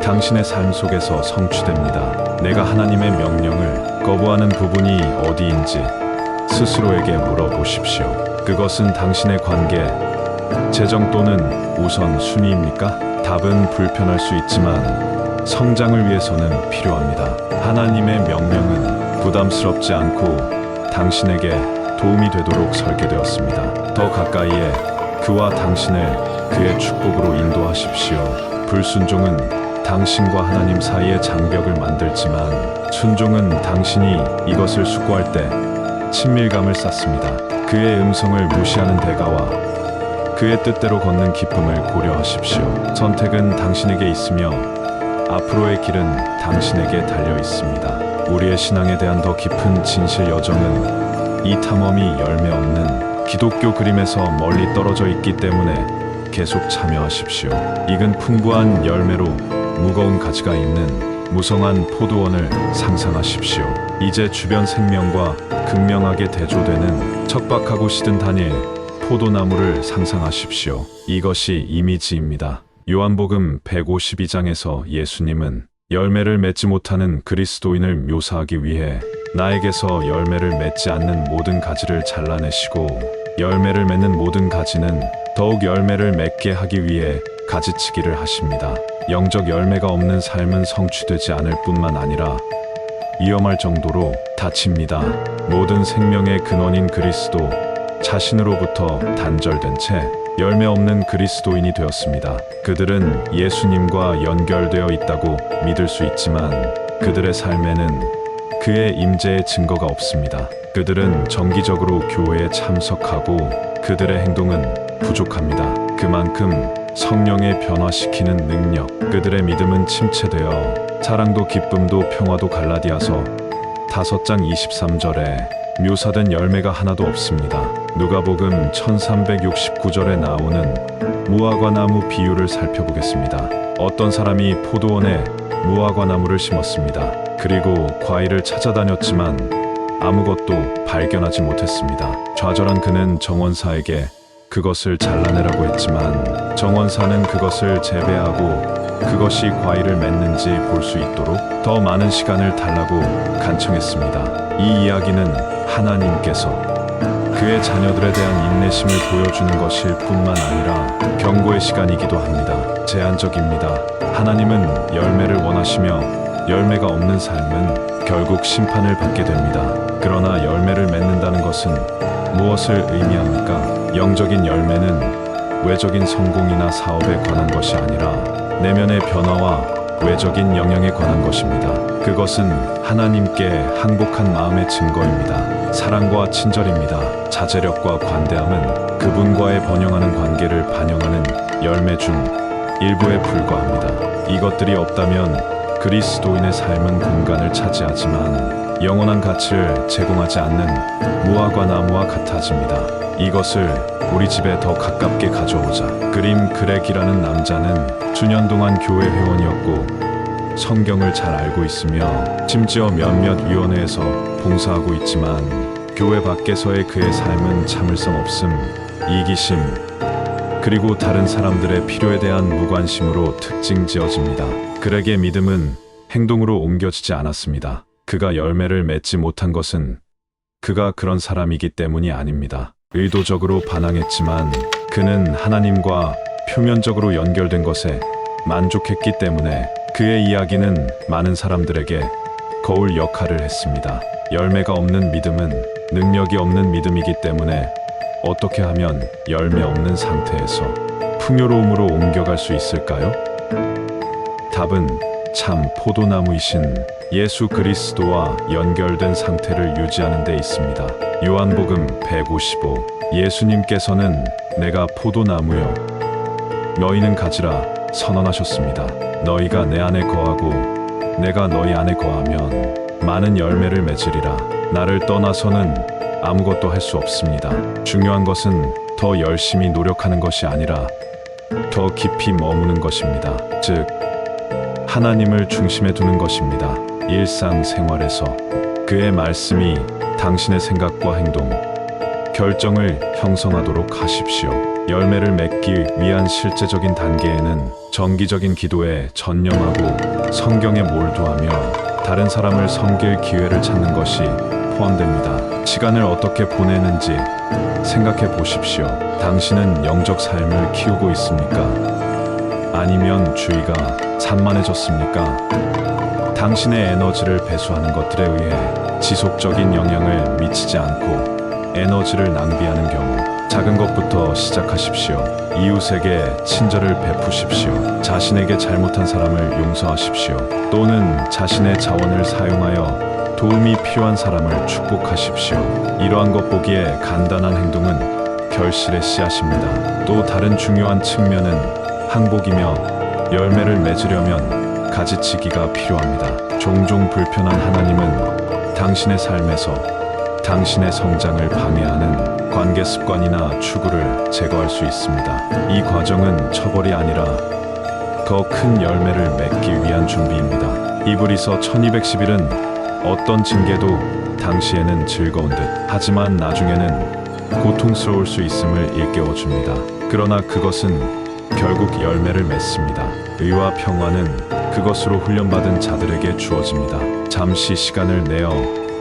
당신의 삶 속에서 성취됩니다. 내가 하나님의 명령을 거부하는 부분이 어디인지 스스로에게 물어보십시오. 그것은 당신의 관계, 재정 또는 우선순위입니까? 답은 불편할 수 있지만 성장을 위해서는 필요합니다. 하나님의 명령은 부담스럽지 않고 당신에게 도움이 되도록 설계되었습니다. 더 가까이에 그와 당신을 그의 축복으로 인도하십시오. 불순종은 당신과 하나님 사이의 장벽을 만들지만 순종은 당신이 이것을 숙고할 때 친밀감을 쌓습니다. 그의 음성을 무시하는 대가와 그의 뜻대로 걷는 기쁨을 고려하십시오. 선택은 당신에게 있으며 앞으로의 길은 당신에게 달려 있습니다. 우리의 신앙에 대한 더 깊은 진실 여정은 이 탐험이 열매 없는 기독교 그림에서 멀리 떨어져 있기 때문에 계속 참여하십시오. 익은 풍부한 열매로 무거운 가지가 있는 무성한 포도원을 상상하십시오. 이제 주변 생명과 극명하게 대조되는 척박하고 시든 단일 포도나무를 상상하십시오. 이것이 이미지입니다. 요한복음 152장에서 예수님은 열매를 맺지 못하는 그리스도인을 묘사하기 위해 나에게서 열매를 맺지 않는 모든 가지를 잘라내시고 열매를 맺는 모든 가지는 더욱 열매를 맺게 하기 위해 가지치기를 하십니다. 영적 열매가 없는 삶은 성취되지 않을 뿐만 아니라 위험할 정도로 다칩니다. 모든 생명의 근원인 그리스도 자신으로부터 단절된 채 열매 없는 그리스도인이 되었습니다. 그들은 예수님과 연결되어 있다고 믿을 수 있지만 그들의 삶에는 그의 임재의 증거가 없습니다. 그들은 정기적으로 교회에 참석하고 그들의 행동은 부족합니다. 그만큼 성령의 변화시키는 능력, 그들의 믿음은 침체되어 사랑도 기쁨도 평화도 갈라디아서 5장 23절에 묘사된 열매가 하나도 없습니다. 누가복음 1369절에 나오는 무화과 나무 비유를 살펴보겠습니다. 어떤 사람이 포도원에 무화과 나무를 심었습니다. 그리고 과일을 찾아다녔지만 아무것도 발견하지 못했습니다. 좌절한 그는 정원사에게 그것을 잘라내라고 했지만 정원사는 그것을 재배하고 그것이 과일을 맺는지 볼 수 있도록 더 많은 시간을 달라고 간청했습니다. 이 이야기는 하나님께서 그의 자녀들에 대한 인내심을 보여주는 것일 뿐만 아니라 경고의 시간이기도 합니다. 제한적입니다. 하나님은 열매를 원하시며 열매가 없는 삶은 결국 심판을 받게 됩니다. 그러나 열매를 맺는다는 것은 무엇을 의미합니까? 영적인 열매는 외적인 성공이나 사업에 관한 것이 아니라 내면의 변화와 외적인 영향에 관한 것입니다. 그것은 하나님께 항복한 마음의 증거입니다. 사랑과 친절입니다. 자제력과 관대함은 그분과의 번영하는 관계를 반영하는 열매 중 일부에 불과합니다. 이것들이 없다면 그리스도인의 삶은 공간을 차지하지만 영원한 가치를 제공하지 않는 무화과 나무와 같아집니다. 이것을 우리 집에 더 가깝게 가져오자. 그림 그렉이라는 남자는 수년 동안 교회 회원이었고 성경을 잘 알고 있으며 심지어 몇몇 위원회에서 봉사하고 있지만 교회 밖에서의 그의 삶은 참을성 없음, 이기심, 그리고 다른 사람들의 필요에 대한 무관심으로 특징지어집니다. 그렉의 믿음은 행동으로 옮겨지지 않았습니다. 그가 열매를 맺지 못한 것은 그가 그런 사람이기 때문이 아닙니다. 의도적으로 반항했지만 그는 하나님과 표면적으로 연결된 것에 만족했기 때문에 그의 이야기는 많은 사람들에게 거울 역할을 했습니다. 열매가 없는 믿음은 능력이 없는 믿음이기 때문에 어떻게 하면 열매 없는 상태에서 풍요로움으로 옮겨갈 수 있을까요? 답은 참 포도나무이신 예수 그리스도와 연결된 상태를 유지하는 데 있습니다. 요한복음 155 예수님께서는 내가 포도나무여 너희는 가지라 선언하셨습니다. 너희가 내 안에 거하고 내가 너희 안에 거하면 많은 열매를 맺으리라. 나를 떠나서는 아무것도 할 수 없습니다. 중요한 것은 더 열심히 노력하는 것이 아니라 더 깊이 머무는 것입니다. 즉 하나님을 중심에 두는 것입니다. 일상생활에서 그의 말씀이 당신의 생각과 행동, 결정을 형성하도록 하십시오. 열매를 맺기 위한 실제적인 단계에는 정기적인 기도에 전념하고 성경에 몰두하며 다른 사람을 섬길 기회를 찾는 것이 포함됩니다. 시간을 어떻게 보내는지 생각해 보십시오. 당신은 영적 삶을 키우고 있습니까? 아니면 주의가 산만해졌습니까? 당신의 에너지를 배수하는 것들에 의해 지속적인 영향을 미치지 않고 에너지를 낭비하는 경우 작은 것부터 시작하십시오. 이웃에게 친절을 베푸십시오. 자신에게 잘못한 사람을 용서하십시오. 또는 자신의 자원을 사용하여 도움이 필요한 사람을 축복하십시오. 이러한 것 보기에 간단한 행동은 결실의 씨앗입니다. 또 다른 중요한 측면은 항복이며 열매를 맺으려면 가지치기가 필요합니다. 종종 불편한 하나님은 당신의 삶에서 당신의 성장을 방해하는 관계 습관이나 추구를 제거할 수 있습니다. 이 과정은 처벌이 아니라 더 큰 열매를 맺기 위한 준비입니다. 이브리서 1211은 어떤 징계도 당시에는 즐거운 듯 하지만 나중에는 고통스러울 수 있음을 일깨워 줍니다. 그러나 그것은 결국 열매를 맺습니다. 의와 평화는 그것으로 훈련받은 자들에게 주어집니다. 잠시 시간을 내어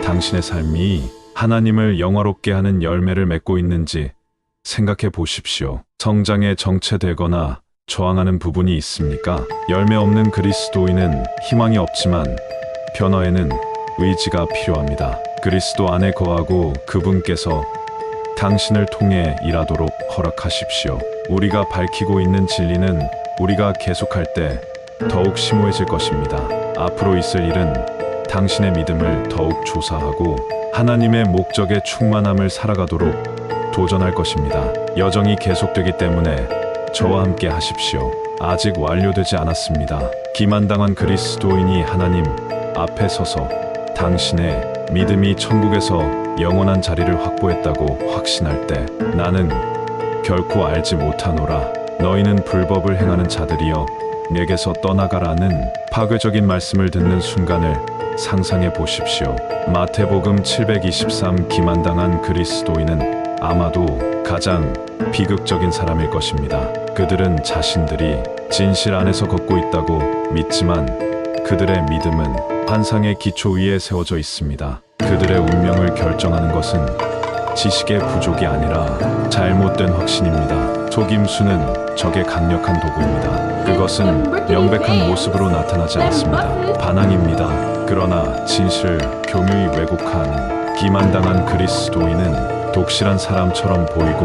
당신의 삶이 하나님을 영화롭게 하는 열매를 맺고 있는지 생각해 보십시오. 성장에 정체되거나 저항하는 부분이 있습니까? 열매 없는 그리스도인은 희망이 없지만 변화에는 의지가 필요합니다. 그리스도 안에 거하고 그분께서 당신을 통해 일하도록 허락하십시오. 우리가 밝히고 있는 진리는 우리가 계속할 때 더욱 심오해질 것입니다. 앞으로 있을 일은 당신의 믿음을 더욱 조사하고 하나님의 목적에 충만함을 살아가도록 도전할 것입니다. 여정이 계속되기 때문에 저와 함께 하십시오. 아직 완료되지 않았습니다. 기만당한 그리스도인이 하나님 앞에 서서 당신의 믿음이 천국에서 영원한 자리를 확보했다고 확신할 때 나는 결코 알지 못하노라. 너희는 불법을 행하는 자들이여 내게서 떠나가라는 파괴적인 말씀을 듣는 순간을 상상해 보십시오. 마태복음 723 기만당한 그리스도인은 아마도 가장 비극적인 사람일 것입니다. 그들은 자신들이 진실 안에서 걷고 있다고 믿지만 그들의 믿음은 환상의 기초 위에 세워져 있습니다. 그들의 운명을 결정하는 것은 지식의 부족이 아니라 잘못된 확신입니다. 속임수는 적의 강력한 도구입니다. 그것은 명백한 모습으로 나타나지 않습니다. 반항입니다. 그러나 진실을 교묘히 왜곡한 기만당한 그리스도인은 독실한 사람처럼 보이고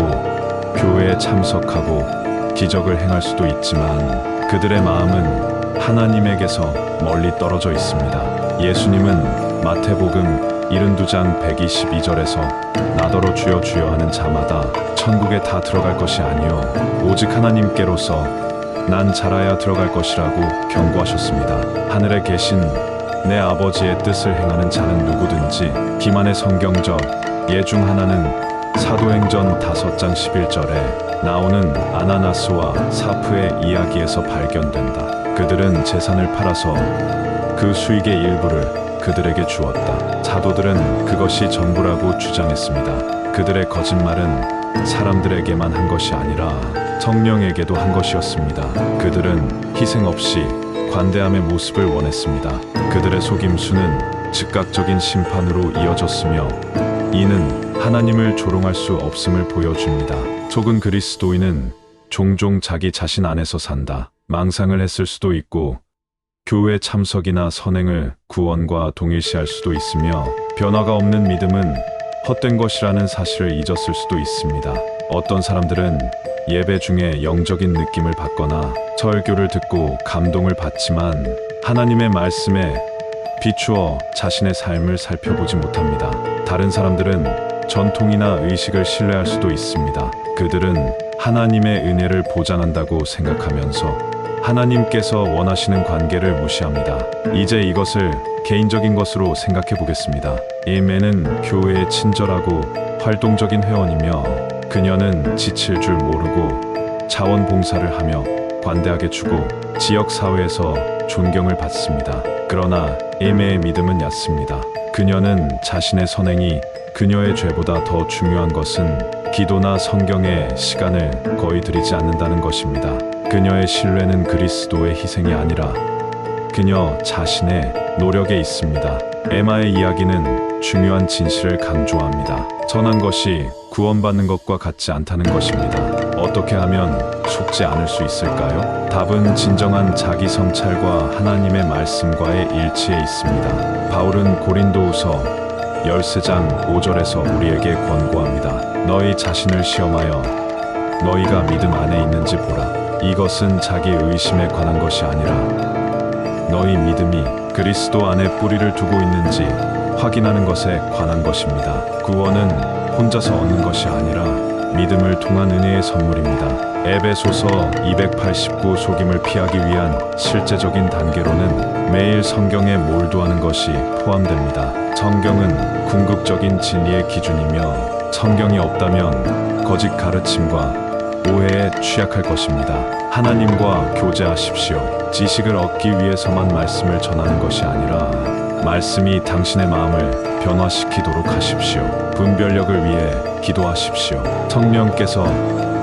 교회에 참석하고 기적을 행할 수도 있지만 그들의 마음은 하나님에게서 멀리 떨어져 있습니다. 예수님은 마태복음 72장 122절에서 나더러 주여 주여 하는 자마다 천국에 다 들어갈 것이 아니요 오직 하나님께로서 난 자라야 들어갈 것이라고 경고하셨습니다. 하늘에 계신 내 아버지의 뜻을 행하는 자는 누구든지 기만의 성경적 예 중 하나는 사도행전 5장 11절에 나오는 아나나스와 사프의 이야기에서 발견된다. 그들은 재산을 팔아서 그 수익의 일부를 그들에게 주었다. 사도들은 그것이 전부라고 주장했습니다. 그들의 거짓말은 사람들에게만 한 것이 아니라 성령에게도 한 것이었습니다. 그들은 희생 없이 관대함의 모습을 원했습니다. 그들의 속임수는 즉각적인 심판으로 이어졌으며 이는 하나님을 조롱할 수 없음을 보여줍니다. 속은 그리스도인은 종종 자기 자신 안에서 산다. 망상을 했을 수도 있고 교회 참석이나 선행을 구원과 동일시할 수도 있으며 변화가 없는 믿음은 헛된 것이라는 사실을 잊었을 수도 있습니다. 어떤 사람들은 예배 중에 영적인 느낌을 받거나 설교를 듣고 감동을 받지만 하나님의 말씀에 비추어 자신의 삶을 살펴보지 못합니다. 다른 사람들은 전통이나 의식을 신뢰할 수도 있습니다. 그들은 하나님의 은혜를 보장한다고 생각하면서 하나님께서 원하시는 관계를 무시합니다. 이제 이것을 개인적인 것으로 생각해 보겠습니다. 에메는 교회의 친절하고 활동적인 회원이며 그녀는 지칠 줄 모르고 자원봉사를 하며 관대하게 주고 지역사회에서 존경을 받습니다. 그러나 에메의 믿음은 얕습니다. 그녀는 자신의 선행이 그녀의 죄보다 더 중요한 것은 기도나 성경에 시간을 거의 들이지 않는다는 것입니다. 그녀의 신뢰는 그리스도의 희생이 아니라 그녀 자신의 노력에 있습니다. 에마의 이야기는 중요한 진실을 강조합니다. 선한 것이 구원받는 것과 같지 않다는 것입니다. 어떻게 하면 속지 않을 수 있을까요? 답은 진정한 자기 성찰과 하나님의 말씀과의 일치에 있습니다. 바울은 고린도후서 13장 5절에서 우리에게 권고합니다. 너희 자신을 시험하여 너희가 믿음 안에 있는지 보라. 이것은 자기 의심에 관한 것이 아니라 너희 믿음이 그리스도 안에 뿌리를 두고 있는지 확인하는 것에 관한 것입니다. 구원은 혼자서 얻는 것이 아니라 믿음을 통한 은혜의 선물입니다. 에베소서 289 속임을 피하기 위한 실제적인 단계로는 매일 성경에 몰두하는 것이 포함됩니다. 성경은 궁극적인 진리의 기준이며 성경이 없다면 거짓 가르침과 오해에 취약할 것입니다. 하나님과 교제하십시오. 지식을 얻기 위해서만 말씀을 전하는 것이 아니라 말씀이 당신의 마음을 변화시키도록 하십시오. 분별력을 위해 기도하십시오. 성령께서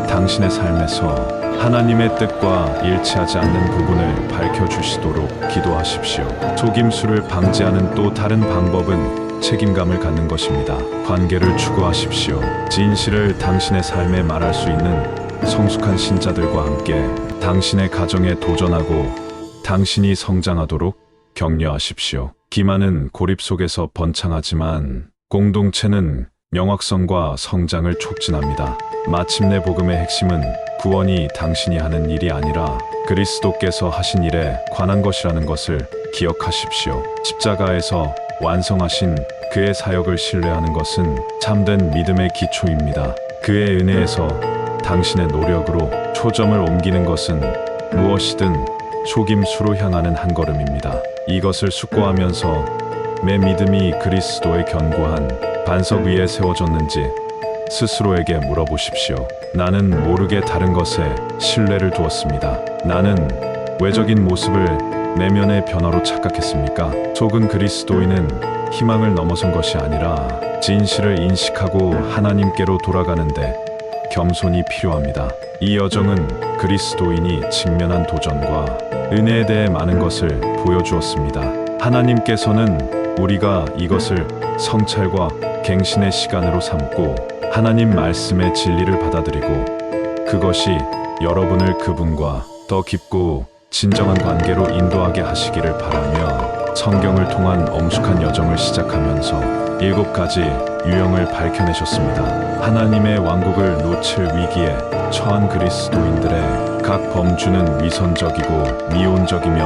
당신의 삶에서 하나님의 뜻과 일치하지 않는 부분을 밝혀주시도록 기도하십시오. 속임수를 방지하는 또 다른 방법은 책임감을 갖는 것입니다. 관계를 추구하십시오. 진실을 당신의 삶에 말할 수 있는 성숙한 신자들과 함께 당신의 가정에 도전하고 당신이 성장하도록 격려하십시오. 기만은 고립 속에서 번창하지만 공동체는 명확성과 성장을 촉진합니다. 마침내 복음의 핵심은 구원이 당신이 하는 일이 아니라 그리스도께서 하신 일에 관한 것이라는 것을 기억하십시오. 십자가에서 완성하신 그의 사역을 신뢰하는 것은 참된 믿음의 기초입니다. 그의 은혜에서 당신의 노력으로 초점을 옮기는 것은 무엇이든 속임수로 향하는 한 걸음입니다. 이것을 숙고하면서 내 믿음이 그리스도의 견고한 반석 위에 세워졌는지 스스로에게 물어보십시오. 나는 모르게 다른 것에 신뢰를 두었습니다. 나는 외적인 모습을 내면의 변화로 착각했습니까? 속은 그리스도인은 희망을 넘어선 것이 아니라 진실을 인식하고 하나님께로 돌아가는데 겸손이 필요합니다. 이 여정은 그리스도인이 직면한 도전과 은혜에 대해 많은 것을 보여주었습니다. 하나님께서는 우리가 이것을 성찰과 갱신의 시간으로 삼고 하나님 말씀의 진리를 받아들이고 그것이 여러분을 그분과 더 깊고 진정한 관계로 인도하게 하시기를 바라며 성경을 통한 엄숙한 여정을 시작하면서 7가지 유형을 밝혀내셨습니다. 하나님의 왕국을 놓칠 위기에 처한 그리스도인들의 각 범주는 위선적이고 미온적이며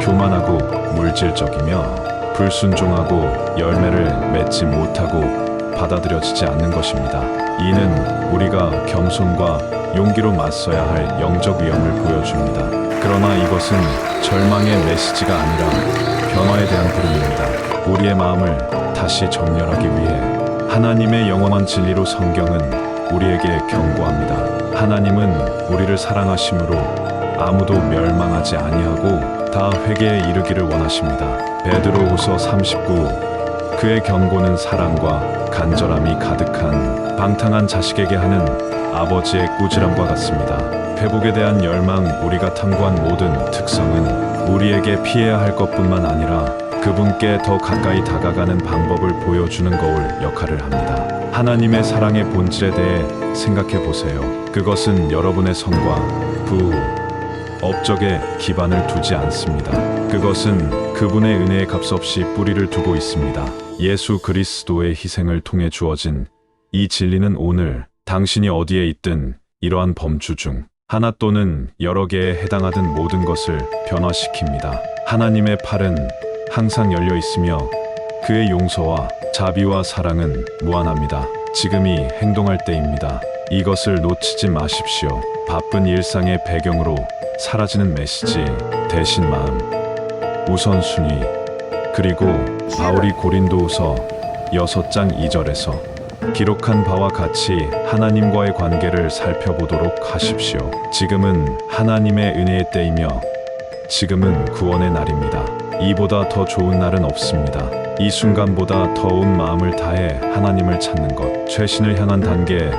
교만하고 물질적이며 불순종하고 열매를 맺지 못하고 받아들여지지 않는 것입니다. 이는 우리가 겸손과 용기로 맞서야 할 영적 위험을 보여줍니다. 그러나 이것은 절망의 메시지가 아니라 변화에 대한 부름입니다. 우리의 마음을 다시 정렬하기 위해 하나님의 영원한 진리로 성경은 우리에게 경고합니다. 하나님은 우리를 사랑하심으로 아무도 멸망하지 아니하고 다 회개에 이르기를 원하십니다. 베드로후서 39 그의 경고는 사랑과 간절함이 가득한 방탕한 자식에게 하는 아버지의 꾸지람과 같습니다. 회복에 대한 열망, 우리가 탐구한 모든 특성은 우리에게 피해야 할 것뿐만 아니라 그분께 더 가까이 다가가는 방법을 보여주는 거울 역할을 합니다. 하나님의 사랑의 본질에 대해 생각해 보세요. 그것은 여러분의 성과, 부, 업적에 기반을 두지 않습니다. 그것은 그분의 은혜에 값없이 뿌리를 두고 있습니다. 예수 그리스도의 희생을 통해 주어진 이 진리는 오늘 당신이 어디에 있든 이러한 범주 중 하나 또는 여러 개에 해당하던 모든 것을 변화시킵니다. 하나님의 팔은 항상 열려 있으며 그의 용서와 자비와 사랑은 무한합니다. 지금이 행동할 때입니다. 이것을 놓치지 마십시오. 바쁜 일상의 배경으로 사라지는 메시지, 대신 마음, 우선순위, 그리고 바울이 고린도후서 6장 2절에서 기록한 바와 같이 하나님과의 관계를 살펴보도록 하십시오. 지금은 하나님의 은혜의 때이며 지금은 구원의 날입니다. 이보다 더 좋은 날은 없습니다. 이 순간보다 더 온 마음을 다해 하나님을 찾는 것, 최신을 향한 단계,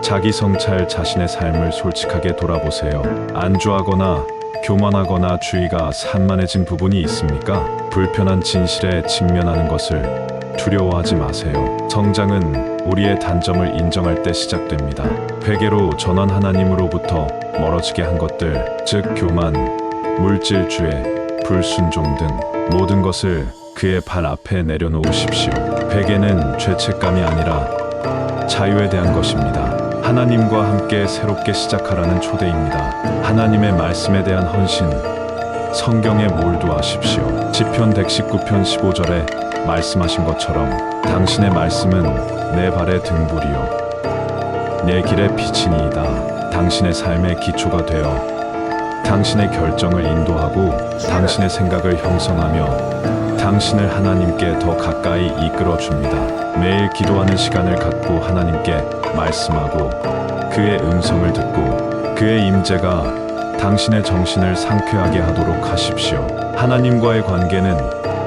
자기 성찰, 자신의 삶을 솔직하게 돌아보세요. 안주하거나 교만하거나 주의가 산만해진 부분이 있습니까? 불편한 진실에 직면하는 것을 두려워하지 마세요. 성장은 우리의 단점을 인정할 때 시작됩니다. 회개로 전원 하나님으로부터 멀어지게 한 것들, 즉 교만, 물질주의, 불순종 등 모든 것을 그의 발 앞에 내려놓으십시오. 회개는 죄책감이 아니라 자유에 대한 것입니다. 하나님과 함께 새롭게 시작하라는 초대입니다. 하나님의 말씀에 대한 헌신, 성경에 몰두하십시오. 시편 119편 15절에 말씀하신 것처럼 당신의 말씀은 내 발의 등불이요 내 길의 빛이니이다. 당신의 삶의 기초가 되어 당신의 결정을 인도하고 당신의 생각을 형성하며 당신을 하나님께 더 가까이 이끌어 줍니다. 매일 기도하는 시간을 갖고 하나님께 말씀하고 그의 음성을 듣고 그의 임재가 당신의 정신을 상쾌하게 하도록 하십시오. 하나님과의 관계는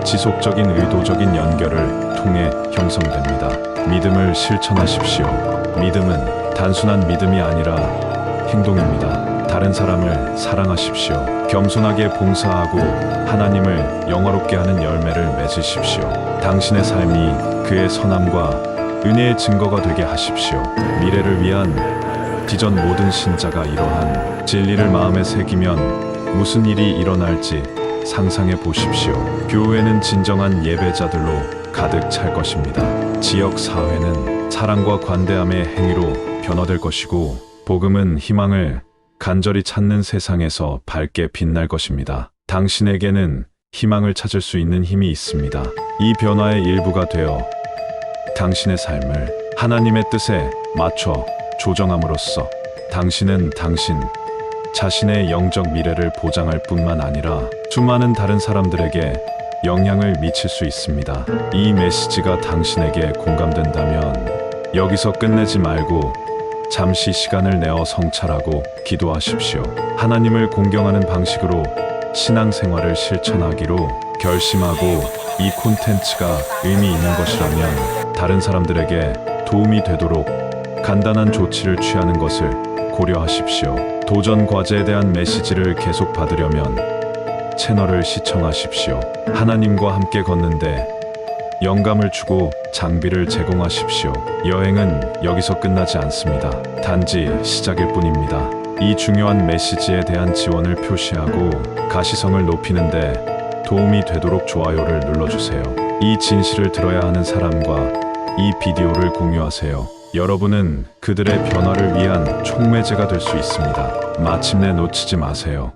지속적인 의도적인 연결을 통해 형성됩니다. 믿음을 실천하십시오. 믿음은 단순한 믿음이 아니라 행동입니다. 다른 사람을 사랑하십시오. 겸손하게 봉사하고 하나님을 영화롭게 하는 열매를 맺으십시오. 당신의 삶이 그의 선함과 은혜의 증거가 되게 하십시오. 미래를 위한 비전 모든 신자가 이러한 진리를 마음에 새기면 무슨 일이 일어날지 상상해 보십시오. 교회는 진정한 예배자들로 가득 찰 것입니다. 지역 사회는 사랑과 관대함의 행위로 변화될 것이고 복음은 희망을 간절히 찾는 세상에서 밝게 빛날 것입니다. 당신에게는 희망을 찾을 수 있는 힘이 있습니다. 이 변화의 일부가 되어 당신의 삶을 하나님의 뜻에 맞춰 조정함으로써 당신은 당신 자신의 영적 미래를 보장할 뿐만 아니라 수많은 다른 사람들에게 영향을 미칠 수 있습니다. 이 메시지가 당신에게 공감된다면 여기서 끝내지 말고 잠시 시간을 내어 성찰하고 기도하십시오. 하나님을 공경하는 방식으로 신앙생활을 실천하기로 결심하고 이 콘텐츠가 의미 있는 것이라면 다른 사람들에게 도움이 되도록 간단한 조치를 취하는 것을 고려하십시오. 도전 과제에 대한 메시지를 계속 받으려면 채널을 시청하십시오. 하나님과 함께 걷는데 영감을 주고 장비를 제공하십시오. 여행은 여기서 끝나지 않습니다. 단지 시작일 뿐입니다. 이 중요한 메시지에 대한 지원을 표시하고 가시성을 높이는데 도움이 되도록 좋아요를 눌러주세요. 이 진실을 들어야 하는 사람과 이 비디오를 공유하세요. 여러분은 그들의 변화를 위한 촉매제가 될 수 있습니다. 마침내 놓치지 마세요.